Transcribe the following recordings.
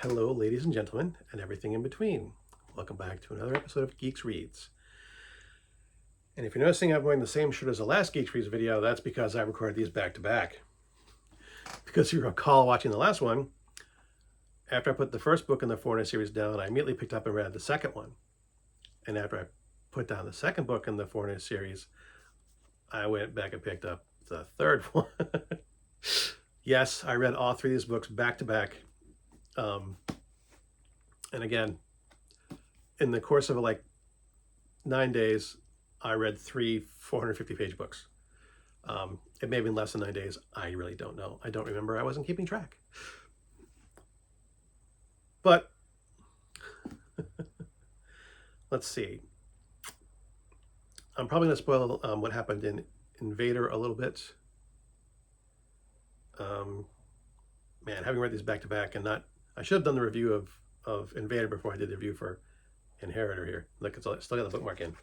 Hello, ladies and gentlemen, and everything in between. Welcome back to another episode of GEEXX Reads. And if you're noticing I'm wearing the same shirt as the last GEEXX Reads video, that's because I recorded these back to back. Because if you recall watching the last one, after I put the first book in the Foreigner series down, I immediately picked up and read the second one. And after I put down the second book in the Foreigner series, I went back and picked up the third one. Yes, I read all three of these books back to back. And again, in the course of like 9 days, I read three 450-page books. It may have been less than 9 days. I really don't know. I don't remember. I wasn't keeping track. But let's see. I'm probably going to spoil what happened in Inheritor a little bit. Man, having read these back to back and not, I should have done the review of Inheritor before I did the review for Inheritor here. Look, it's still got the bookmark in.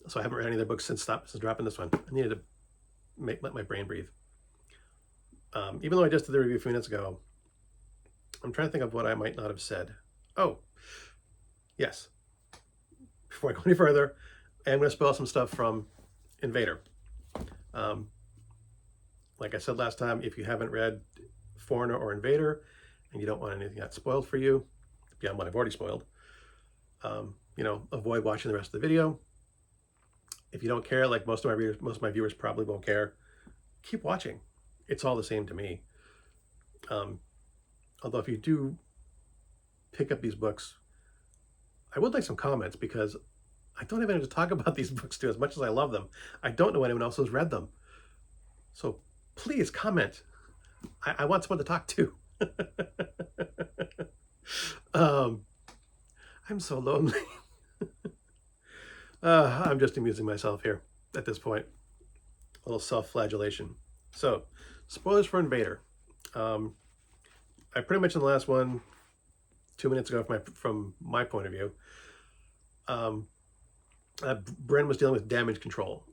So I haven't read any of their books since dropping this one. I needed to let my brain breathe. Even though I just did the review a few minutes ago, I'm trying to think of what I might not have said. Oh, yes. Before I go any further, I'm going to spoil some stuff from Inheritor. Like I said last time, if you haven't read Foreigner or Inheritor and you don't want anything that's spoiled for you, beyond what I've already spoiled, avoid watching the rest of the video. If you don't care, like most of my viewers probably won't care, keep watching. It's all the same to me. Although if you do pick up these books, I would like some comments because I don't have anyone to talk about these books to as much as I love them. I don't know anyone else who's read them. So please comment. I want someone to talk to. I'm so lonely. I'm just amusing myself here at this point. A little self-flagellation. So, spoilers for Inheritor. I pretty much in the last one, 2 minutes ago from my point of view, Bren was dealing with damage control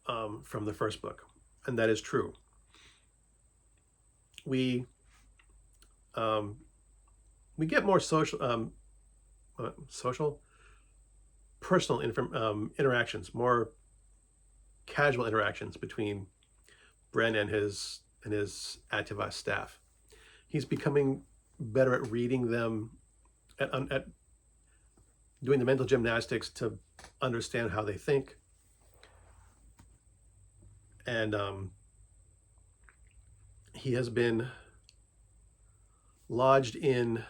from the first book, and that is true. We get more personal interactions, more casual interactions between Bren and his Activist staff. He's becoming better at reading them, at doing the mental gymnastics to understand how they think. And he has been lodged in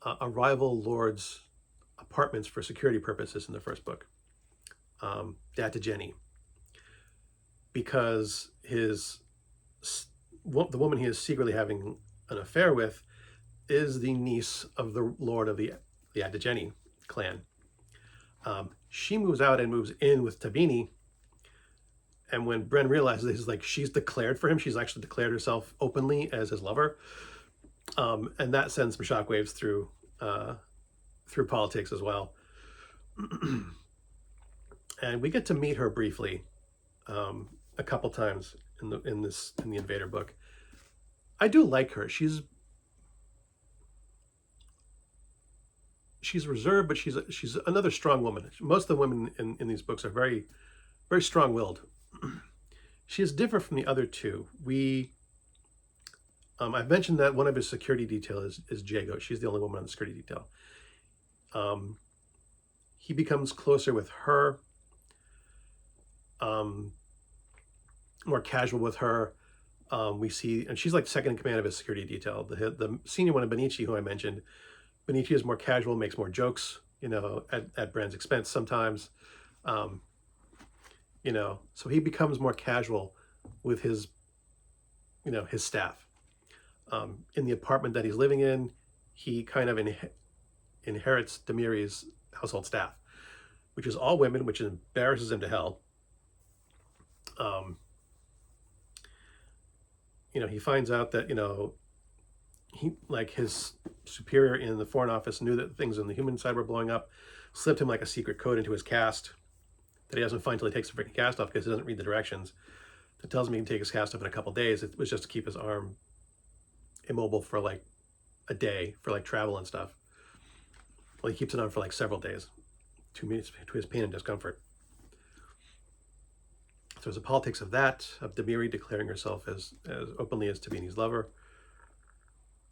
a rival lord's apartments for security purposes in the first book, Data Jenny, because the woman he is secretly having an affair with is the niece of the lord of the Jenny clan. She moves out and moves in with Tabini, and when Bren realizes she's declared for him, she's actually declared herself openly as his lover, and that sends some shockwaves through politics as well. And we get to meet her briefly a couple times in the Inheritor book. I do like her. She's reserved, but she's another strong woman. Most of the women in these books are very, very strong-willed. She is different from the other two. I've mentioned that one of his security detail is Jago. She's the only woman on the security detail. He becomes closer with her, more casual with her. We see, and she's like second in command of his security detail. The senior one, Benici, who I mentioned, Benici is more casual, makes more jokes, at Bren's expense sometimes. So he becomes more casual with his staff. In the apartment that he's living in, he kind of inherits Demiri's household staff, which is all women, which embarrasses him to hell. He finds out that, his superior in the Foreign Office knew that things on the human side were blowing up, slipped him like a secret code into his cast that he doesn't find until he takes the freaking cast off because he doesn't read the directions. that tells him he can take his cast off in a couple days. It was just to keep his arm immobile for like a day for like travel and stuff. Well, he keeps it on for like several days to his pain and discomfort. So there's the politics of that, of Demiri declaring herself as openly as Tabini's lover.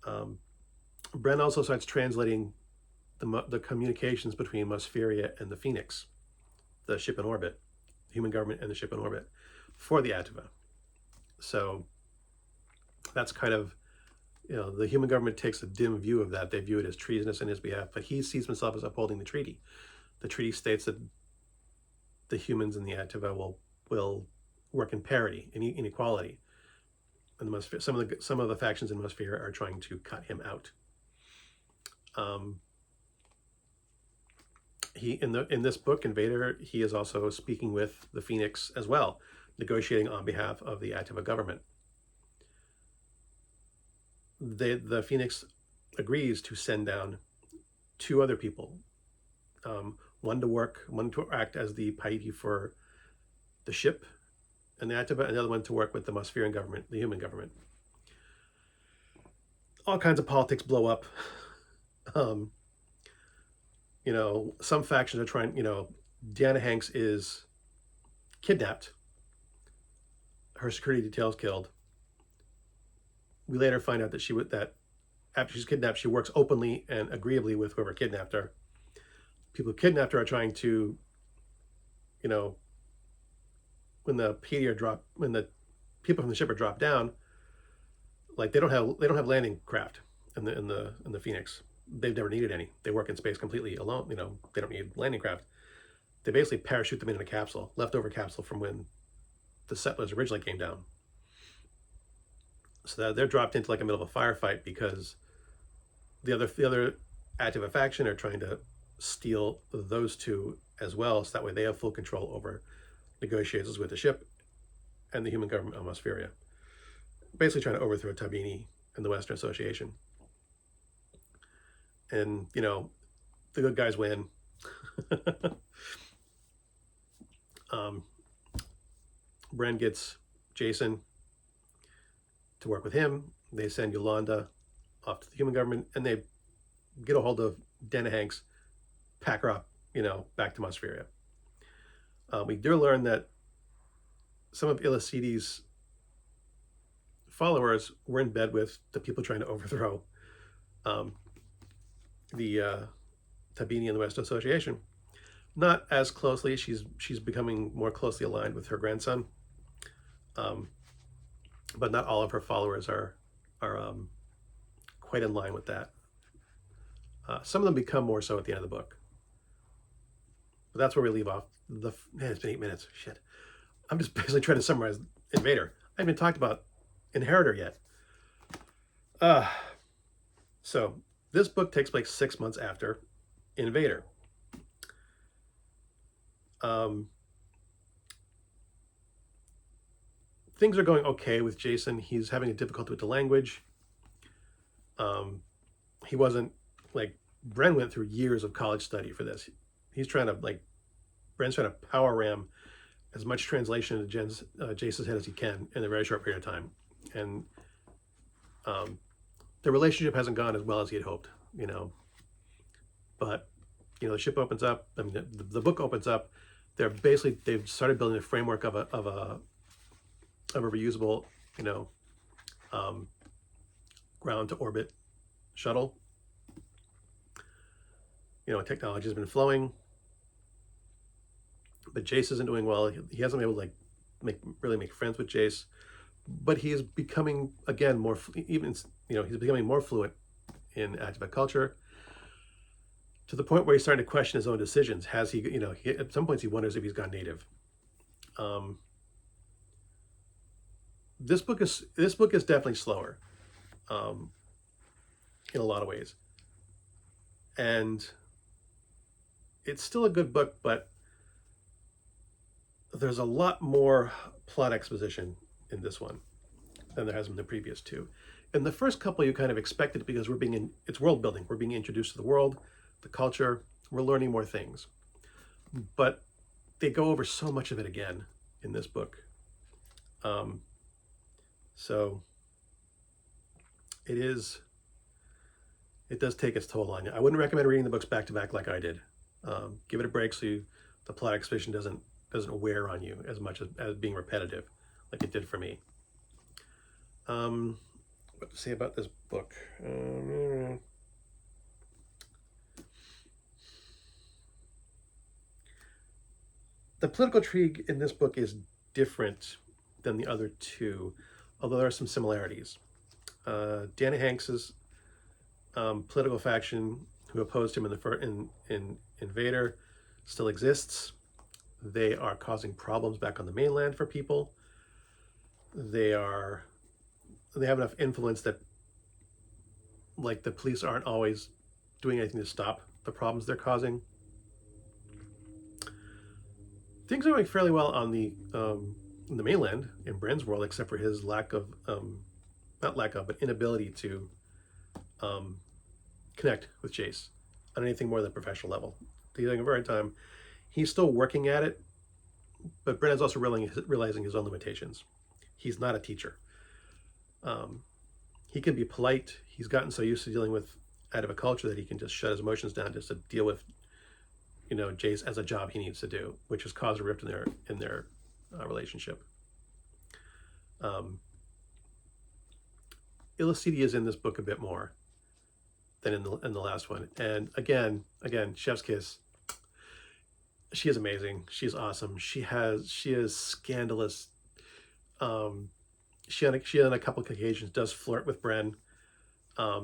Bren also starts translating the communications between Mosferia and the Phoenix, the ship in orbit, the human government and the ship in orbit, for the Ativa. So that's kind of, the human government takes a dim view of that. They view it as treasonous in his behalf, but he sees himself as upholding the treaty. The treaty states that the humans and the Ativa will work in parity, in equality. And some of the factions in Mosferia are trying to cut him out. In this book, Invader, he is also speaking with the Phoenix as well, negotiating on behalf of the Ativa government. The Phoenix agrees to send down 2 other people, one to act as the Paiti for the ship and the Ativa, and the other one to work with the Mospherian government, the human government. All kinds of politics blow up. Some factions are trying, Deanna Hanks is kidnapped. Her security detail is killed. We later find out that after she's kidnapped, she works openly and agreeably with whoever kidnapped her. People who kidnapped her are trying to, when the people from the ship are dropped down, like they don't have landing craft in the Phoenix. They've never needed any. They work in space completely alone. They don't need landing craft. They basically parachute them in a capsule, leftover capsule from when the settlers originally came down. So that they're dropped into like a middle of a firefight because the other Ativa faction are trying to steal those 2 as well, so that way they have full control over negotiations with the ship and the human government of Mosferia. Basically trying to overthrow Tabini and the Western Association. And, the good guys win. Bren gets Jason to work with him. They send Yolanda off to the human government, and they get a hold of Deanna Hanks, pack her up, back to Mosferia. We do learn that some of Ilicides' followers were in bed with the people trying to overthrow the Tabini and the West Association. Not as closely. She's becoming more closely aligned with her grandson, but not all of her followers are quite in line with that. Some of them become more so at the end of the book. But that's where we leave off. It's been 8 minutes. Shit. I'm just basically trying to summarize Invader. I haven't talked about Inheritor yet. So this book takes place 6 months after Invader. Things are going okay with Jason. He's having a difficulty with the language. He wasn't like Bren went through years of college study for this. He's trying to Bren's trying to power ram as much translation into Jason's head as he can in a very short period of time. And the relationship hasn't gone as well as he had hoped, But, the ship opens up. I mean, the book opens up. They've started building a framework of a reusable, ground to orbit shuttle. Technology has been flowing, but Jace isn't doing well. He hasn't been able to really make friends with Jace, but he is becoming again more he's becoming more fluent in Ativa culture, to the point where he's starting to question his own decisions. Has he, at some points he wonders if he's gone native. This book is definitely slower, in a lot of ways, and it's still a good book, but there's a lot more plot exposition in this one than there has been in the previous 2. In the first couple, you kind of expect it because it's world building. We're being introduced to the world, the culture. We're learning more things, but they go over so much of it again in this book. So it does take its toll on you. I wouldn't recommend reading the books back to back like I did. Give it a break so the plot exposition doesn't wear on you as much as being repetitive, like it did for me. What to say about this book? The political intrigue in this book is different than the other two, although there are some similarities. Danny Hanks's political faction who opposed him in Invader still exists. They are causing problems back on the mainland for people. They have enough influence that, like, the police aren't always doing anything to stop the problems they're causing. Things are going fairly well on the mainland in Bren's world, except for his but inability to connect with Jace on anything more than a professional level. He's having a very hard time. He's still working at it, but Bren is also realizing his own limitations. He's not a teacher. He can be polite. He's gotten so used to dealing with out of a culture that he can just shut his emotions down just to deal with, Jace as a job he needs to do, which has caused a rift in their relationship. Illicidi is in this book a bit more than in the last one, and again, chef's kiss. She is amazing. She's awesome. She is scandalous. She on a couple of occasions does flirt with Bren. As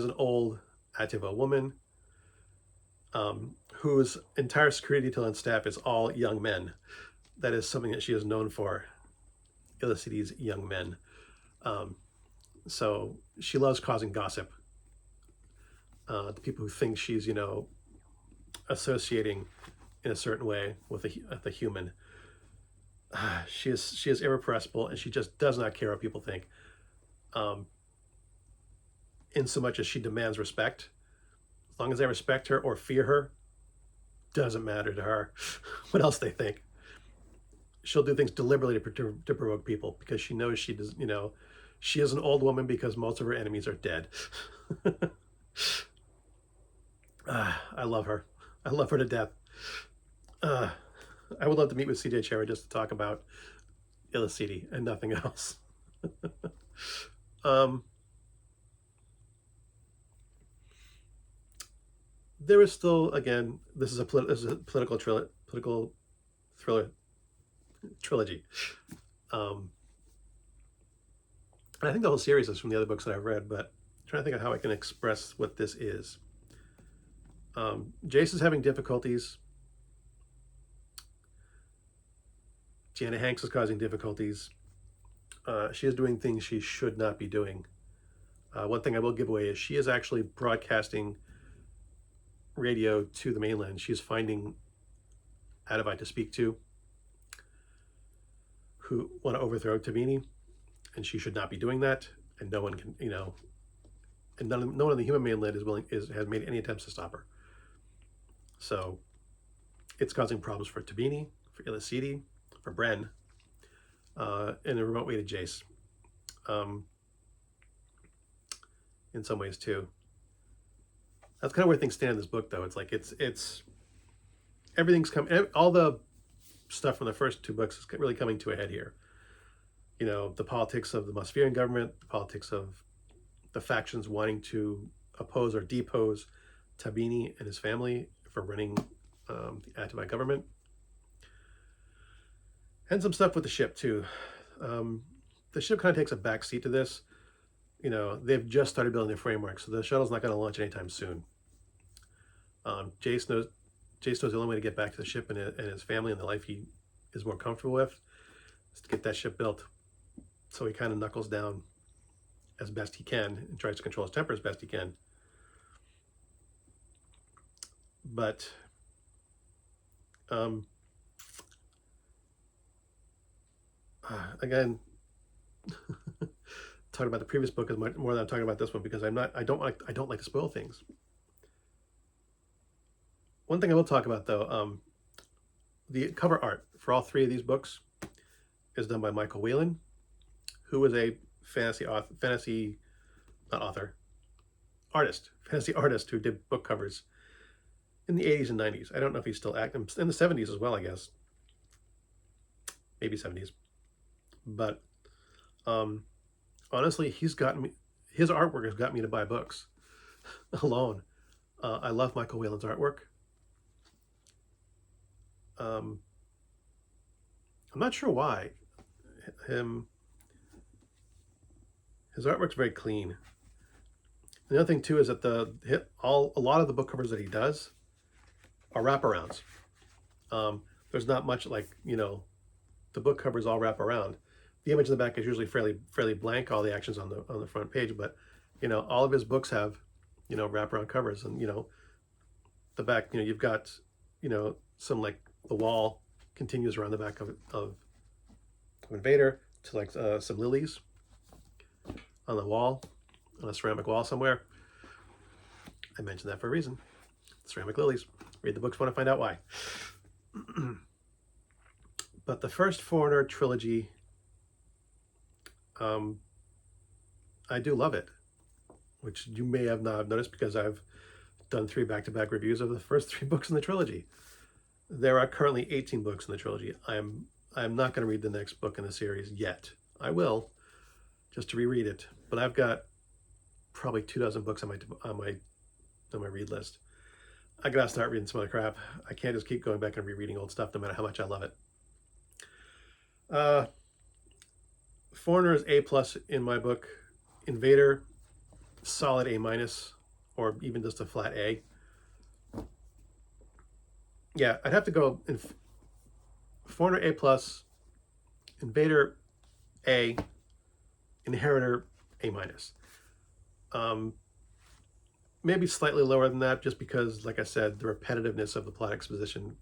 an old Ativa woman, whose entire security detail and staff is all young men. That is something that she is known for. Illicidi's young men. So she loves causing gossip. The people who think she's, associating in a certain way with the human. She is irrepressible, and she just does not care what people think. In so much as she demands respect. As long as they respect her or fear her, doesn't matter to her what else they think. She'll do things deliberately to provoke people because she knows she does. She is an old woman because most of her enemies are dead. I love her. I love her to death. I would love to meet with CJ Cherryh just to talk about Illicidi and nothing else. There is still, again, this is a political thriller trilogy. And I think the whole series is from the other books that I've read, but I'm trying to think of how I can express what this is. Jace is having difficulties. Janet Hanks is causing difficulties. She is doing things she should not be doing. One thing I will give away is she is actually broadcasting radio to the mainland. She's finding Atavite to speak to who want to overthrow Tabini, and she should not be doing that. And no one can, and no one on the human mainland has made any attempts to stop her. So it's causing problems for Tabini, for Illicidi, for Bren, in a remote way to Jace. In some ways too. That's kind of where things stand in this book, though. It's like it's everything's coming. All the stuff from the first two books is really coming to a head here. The politics of the Mospherian government, the politics of the factions wanting to oppose or depose Tabini and his family for running the Atavite government, and some stuff with the ship too. The ship kind of takes a back seat to this. They've just started building their framework, so the shuttle's not going to launch anytime soon. Jace knows the only way to get back to the ship and his family and the life he is more comfortable with is to get that ship built. So he kind of knuckles down as best he can and tries to control his temper as best he can. But again, talking about the previous book is much more than I'm talking about this one because I don't like to spoil things. One thing I will talk about though, the cover art for all three of these books is done by Michael Whelan, who was a fantasy artist who did book covers in the 80s and 90s. I don't know if he's still active in the 70s as well, I guess. Maybe 70s. But honestly, his artwork has got me to buy books alone. I love Michael Whelan's artwork. I'm not sure why. His artwork's very clean. The other thing too is that a lot of the book covers that he does are wraparounds. There's not much like, the book covers all wrap around. The image in the back is usually fairly blank. All the action's on the front page, but all of his books have wraparound covers, and the back, you've got some, like, the wall continues around the back of Invader to, like, some lilies on the wall, on a ceramic wall somewhere. I mentioned that for a reason. Ceramic lilies. Read the books, want to find out why. But the first Foreigner trilogy, I do love it, which you may have not noticed because I've done 3 back-to-back reviews of the first 3 books in the trilogy. There are currently 18 books in the trilogy. I'm not going to read the next book in the series yet. I will, just to reread it. But I've got probably 24 books on my read list. I gotta start reading some other crap. I can't just keep going back and rereading old stuff, no matter how much I love it. Foreigner is A+ in my book. Invader, solid A-, or even just a flat A. Yeah, I'd have to go in Foreigner A+, Invader A, Inheritor A-. Maybe slightly lower than that, just because, like I said, the repetitiveness of the plot exposition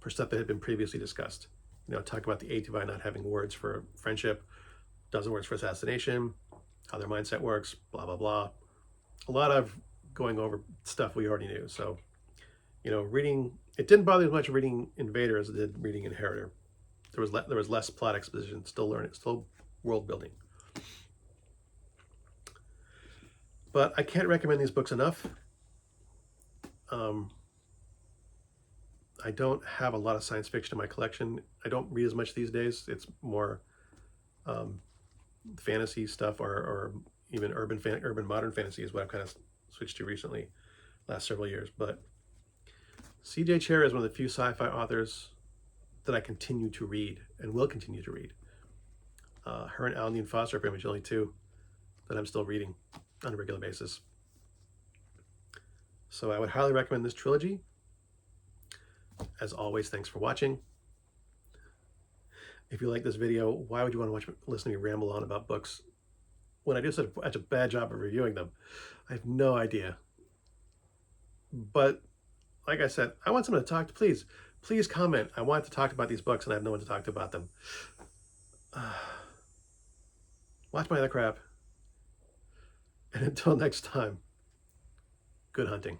for stuff that had been previously discussed. Talk about the A2I not having words for friendship, dozen words for assassination, how their mindset works, blah, blah, blah. A lot of going over stuff we already knew. So, reading, it didn't bother me as much reading Invader as it did reading Inheritor. There was less plot exposition, still world building. But I can't recommend these books enough. I don't have a lot of science fiction in my collection. I don't read as much these days. It's more fantasy stuff, or even urban modern fantasy is what I've kind of switched to recently, last several years. But C.J. Cherryh is one of the few sci-fi authors that I continue to read and will continue to read. Her and Alan Dean Foster are pretty much the only 2 that I'm still reading on a regular basis. So I would highly recommend this trilogy. As always, thanks for watching. If you like this video, why would you want to listen to me ramble on about books when I do such a bad job of reviewing them? I have no idea. But like I said, I want someone to talk to. Please comment. I want to talk about these books, and I have no one to talk to about them. Watch my other crap. And until next time, good hunting.